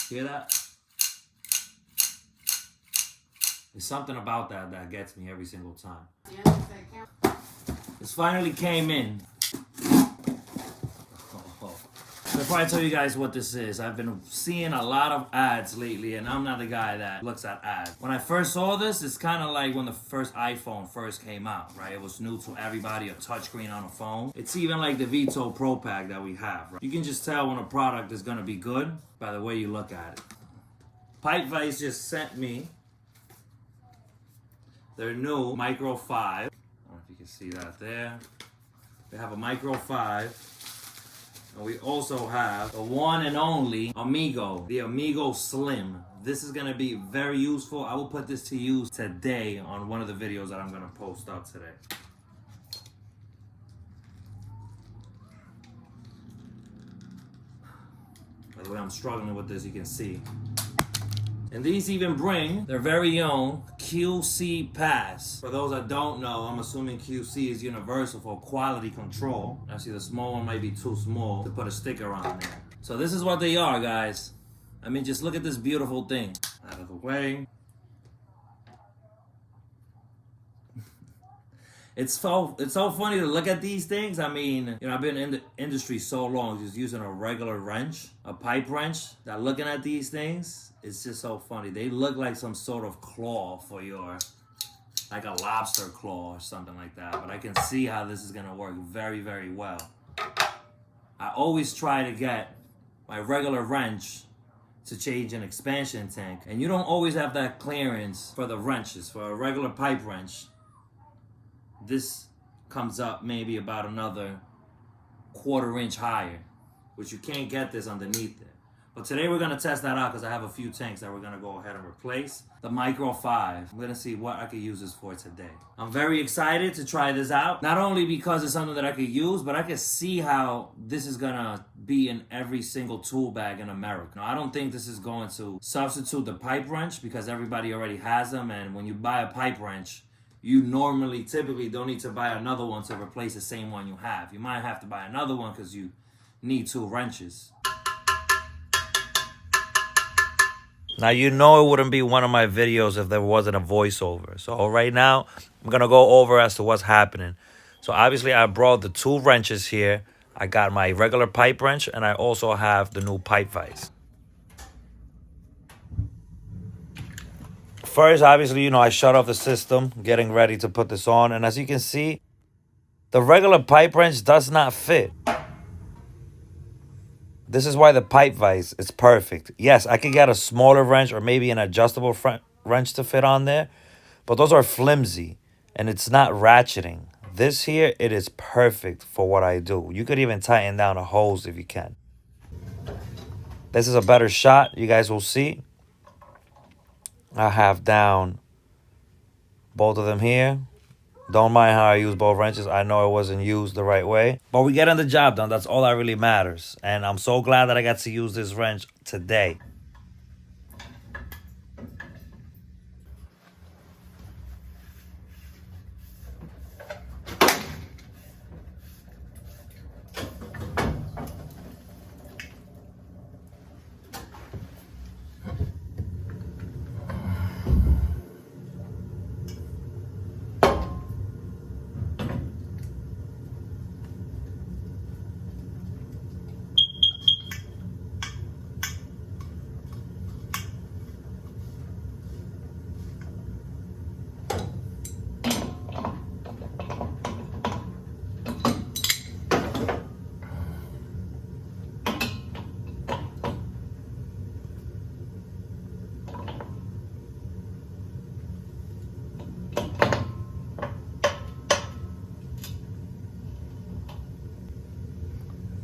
Hear that? There's something about that that gets me every single time. This finally came in. I'll probably tell you guys what this is. I've been seeing a lot of ads lately, and I'm not the guy that looks at ads. When I first saw this, it's kind of like when the first iPhone first came out, right? It was new to everybody, a touchscreen on a phone. It's even like the Vito Pro Pack that we have, right? You can just tell when a product is going to be good by the way you look at it. Pipevise just sent me their new Micro 5. I don't know if you can see that there. They have a Micro 5. And we also have the one and only Amigo, the Amigo Slim. This is gonna be very useful. I will put this to use today on one of the videos that I'm gonna post up today. By the way, I'm struggling with this, you can see. And these even bring their very own QC pass. For those that don't know, I'm assuming QC is universal for quality control. Actually, the small one might be too small to put a sticker on there. So this is what they are, guys. I mean, just look at this beautiful thing. Out of the way. It's so funny to look at these things. I mean, you know, I've been in the industry so long, just using a regular wrench, a pipe wrench. That looking at these things, it's just so funny. They look like some sort of claw for your, like a lobster claw or something like that. But I can see how this is gonna work very, very well. I always try to get my regular wrench to change an expansion tank. And you don't always have that clearance for the wrenches. For a regular pipe wrench, this comes up maybe about another 1/4 inch higher, which you can't get this underneath it. But today we're gonna test that out because I have a few tanks that we're gonna go ahead and replace. The Micro 5. I'm gonna see what I could use this for today. I'm very excited to try this out. Not only because it's something that I could use, but I could see how this is gonna be in every single tool bag in America. Now, I don't think this is going to substitute the pipe wrench because everybody already has them. And when you buy a pipe wrench, you typically don't need to buy another one to replace the same one you have. You might have to buy another one because you need 2 wrenches. Now, you know it wouldn't be one of my videos if there wasn't a voiceover. So right now, I'm going to go over as to what's happening. So obviously, I brought the 2 wrenches here. I got my regular pipe wrench, and I also have the new Pipevise. First, obviously, you know, I shut off the system, getting ready to put this on. And as you can see, the regular pipe wrench does not fit. This is why the Pipevise is perfect. Yes, I could get a smaller wrench or maybe an adjustable wrench to fit on there, but those are flimsy and it's not ratcheting. This here, it is perfect for what I do. You could even tighten down the hose if you can. This is a better shot, you guys will see. I have down both of them here. Don't mind how I use both wrenches. I know it wasn't used the right way. But we're getting the job done. That's all that really matters. And I'm so glad that I got to use this wrench today.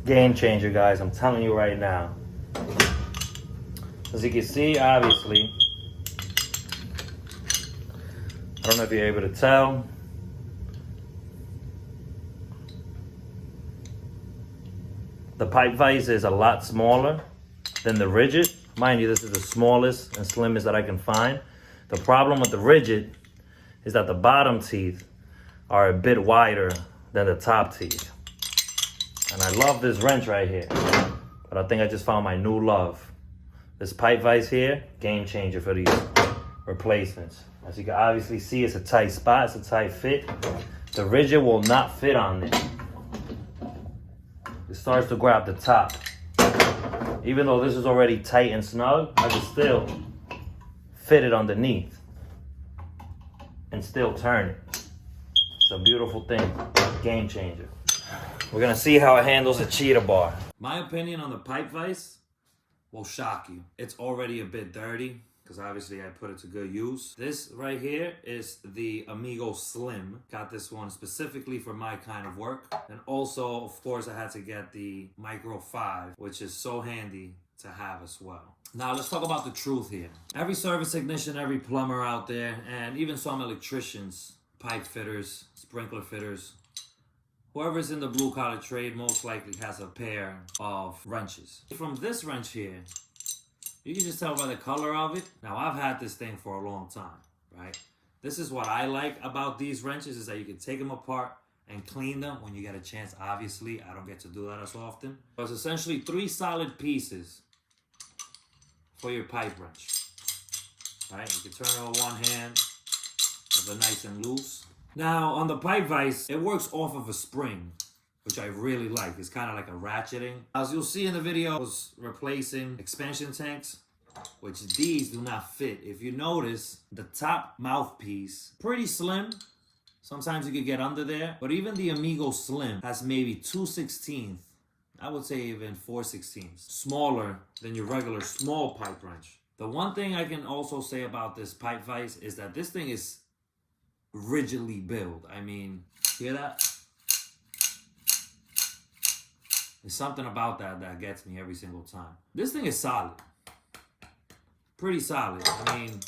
Game changer, guys. I'm telling you right now. As you can see, obviously, I don't know if you're able to tell. The Pipevise is a lot smaller than the rigid. Mind you, this is the smallest and slimmest that I can find. The problem with the rigid is that the bottom teeth are a bit wider than the top teeth. And I love this wrench right here, but I think I just found my new love. This Pipevise here, game changer for these replacements. As you can obviously see, it's a tight spot, it's a tight fit. The rigid will not fit on it. It starts to grab the top. Even though this is already tight and snug, I can still fit it underneath and still turn it. It's a beautiful thing, game changer. We're gonna see how it handles a cheetah bar. My opinion on the Pipevise will shock you. It's already a bit dirty, because obviously I put it to good use. This right here is the Amigo Slim. Got this one specifically for my kind of work. And also, of course, I had to get the Micro 5, which is so handy to have as well. Now, let's talk about the truth here. Every service technician, every plumber out there, and even some electricians, pipe fitters, sprinkler fitters, whoever's in the blue-collar trade most likely has a pair of wrenches. From this wrench here, you can just tell by the color of it. Now, I've had this thing for a long time, right? This is what I like about these wrenches, is that you can take them apart and clean them when you get a chance. Obviously, I don't get to do that as often. But it's essentially 3 solid pieces for your pipe wrench, right? You can turn it with one hand if they're nice and loose. Now, on the Pipevise, it works off of a spring, which I really like. It's kind of like a ratcheting. As you'll see in the video, I was replacing expansion tanks, which these do not fit. If you notice, the top mouthpiece, pretty slim. Sometimes you could get under there. But even the Amigo Slim has maybe 2/16, I would say even 4/16, smaller than your regular small pipe wrench. The one thing I can also say about this Pipevise is that this thing is rigidly built. I mean, hear that? There's something about that gets me every single time. This thing is solid. Pretty solid. I mean,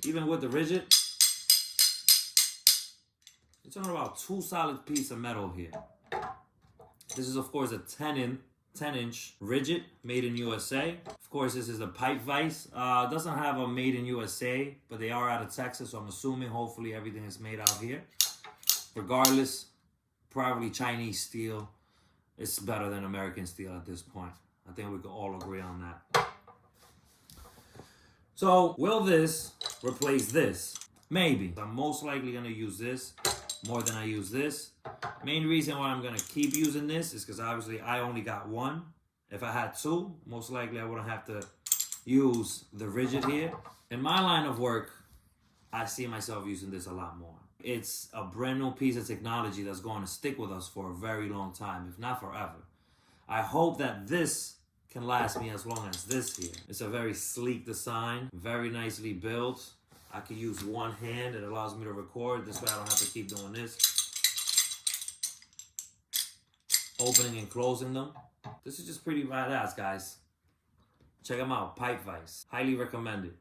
even with the rigid, you're talking about 2 solid pieces of metal here. This is, of course, a 10-inch rigid, made in USA. Of course, this is a Pipevise. Doesn't have a made in USA, but they are out of Texas, so I'm assuming hopefully everything is made out here. Regardless, probably Chinese steel. It's better than American steel at this point. I think we can all agree on that. So, will this replace this? Maybe. I'm most likely gonna use this more than I use this. Main reason why I'm gonna keep using this is because obviously I only got one. If I had 2, most likely I wouldn't have to use the rigid here. In my line of work, I see myself using this a lot more. It's a brand new piece of technology that's going to stick with us for a very long time, if not forever. I hope that this can last me as long as this here. It's a very sleek design, very nicely built. I can use one hand. It allows me to record. This way I don't have to keep doing this. Opening and closing them. This is just pretty badass, guys. Check them out, Pipevise. Highly recommended.